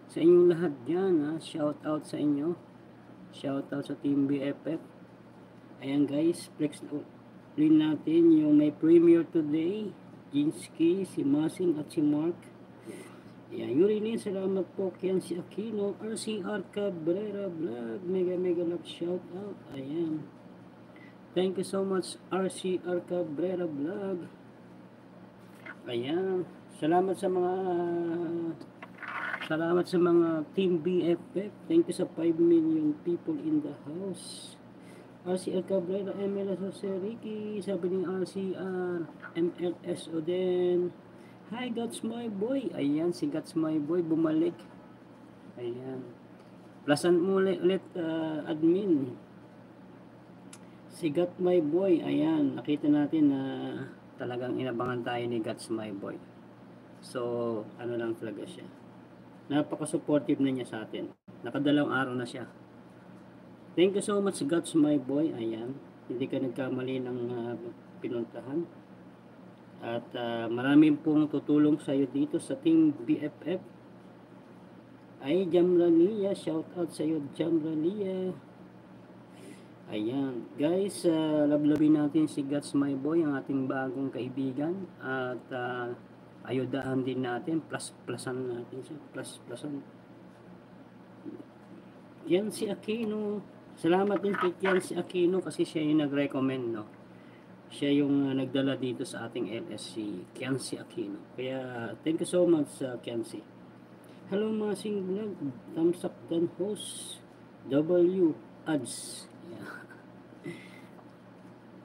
sa inyong lahat dyan, ha? Shout out sa inyo. Shout out sa Team BFF. Ayan guys, flex rin natin yung may premiere today. Jinsky, si Masing at si Mark. Ayan, Yurilin, salamat po. Kian si Aquino, RCR Cabrera Vlog. Mega love shout out. Ayan. Thank you so much RCR Cabrera Vlog. Ayan. Salamat sa mga Team BFF. Thank you sa 5 million people in the house. RCR Cabrera, MLS Jose Ricky, sabi ni RCR, MLS Oden. Hi, Gots My Boy. Ayan, si Gots My Boy bumalik. Ayan. Plusan mo ulit admin. Si Gots My Boy. Ayan, nakita natin na talagang inabangan tayo ni Gots My Boy. So, ano lang talaga siya. Napaka-supportive na niya sa atin. Nakadalawang araw na siya. Thank you so much, Gots My Boy. Ayan, hindi ka nagkamali ng pinuntahan. At maraming pong tutulong sa iyo dito sa Team BFF. Ay, Jamralia, shout out sa iyo, Jamralia. Ayan, guys, lablabin natin si Gots My Boy, ang ating bagong kaibigan. At ayudahan din natin, plusan natin siya, plusan. Yan si Aquino. Salamat din kay Yan si Aquino kasi siya yung nag-recommend, no? Siya yung nagdala dito sa ating LSC, Kianci Aquino. Kaya, thank you so much, Kianci. Hello, Masing Vlog. Thumbs up dan host. W ads. Yeah.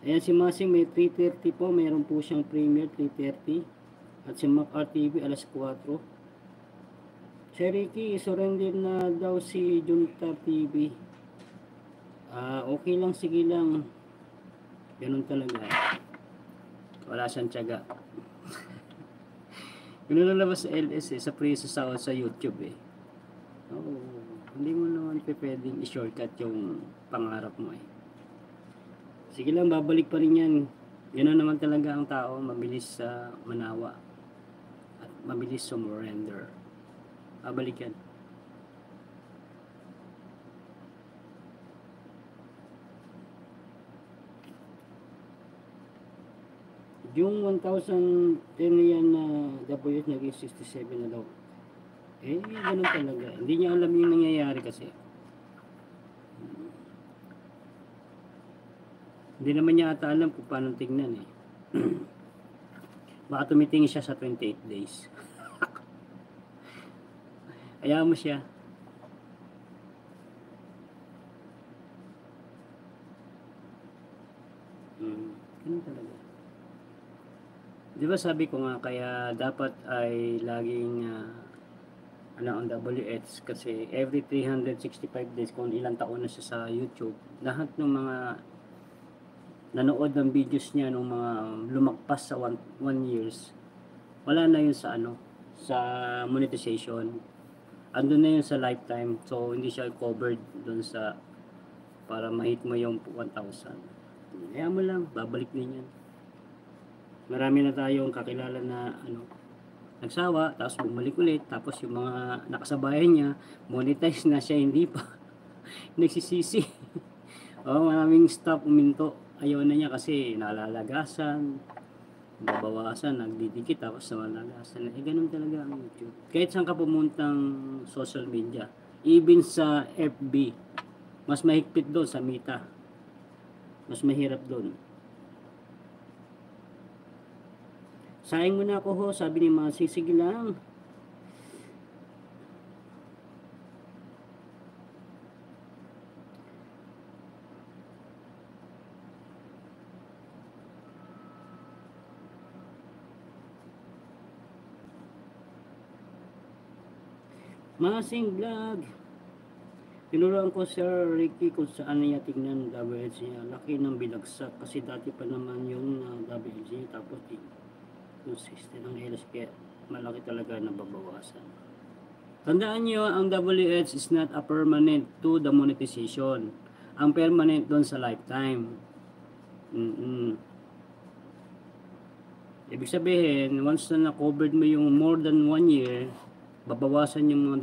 Ayan si Masing, may 3:30 po. Mayroon po siyang premiere, 3:30. At si Mac RTV, alas 4. Si Ricky, surrender na daw si Junta TV. Okay lang, sige lang. Ganun talaga. Wala siyang tiyaga. Ganun lang labas sa LS sa preso sa YouTube eh. Hindi mo naman pwedeng i-shortcut yung pangarap mo eh. Sige lang, babalik pa rin yan. Ganun naman talaga ang tao, mabilis sa manawa. At mabilis sumurrender. Babalik yan. Yung 1,010 yan na WS naging 67 na daw. Eh, ganun talaga. Hindi niya alam yung nangyayari kasi. Hindi naman niya ata alam kung paano tingnan eh. Baka tumitingin siya sa 28 days. Hayaan mo siya. Ganun talaga. Di ba sabi ko nga kaya dapat ay laging on WH kasi every 365 days kung ilang taon na siya sa YouTube, lahat ng mga nanood ng videos niya nung mga lumagpas sa 1 years, wala na yun sa sa monetization. Andun na yun sa lifetime, so hindi siya covered dun sa para ma-hit mo yung 1,000. Kaya mo lang, babalik din yan. Marami na tayong kakilala na nagsawa, tapos bumalik ulit, tapos yung mga nakasabayan niya, monetize na siya, hindi pa. Nagsisisi. Maraming stop uminto. Ayaw na niya kasi nalalagasan, babawasan, nagdidikit, tapos nalalagasan. Ganun talaga ang YouTube. Kahit saan ka pumuntang social media, even sa FB, mas mahigpit doon sa Meta. Mas mahirap doon. Sayang mo na ako ho, sabi ni Masi. Sige lang. Masing Vlog. Tinuruan ko Sir Ricky kung saan niya tignan WLG niya. Laki ng bilagsak kasi dati pa naman yung WLG tapos consistent ng LS kaya malaki talaga na babawasan. Tandaan nyo, ang WH is not a permanent to the monetization. Ang permanent doon sa lifetime. Ibig sabihin, once na na-covered mo yung more than 1 year, babawasan yung mga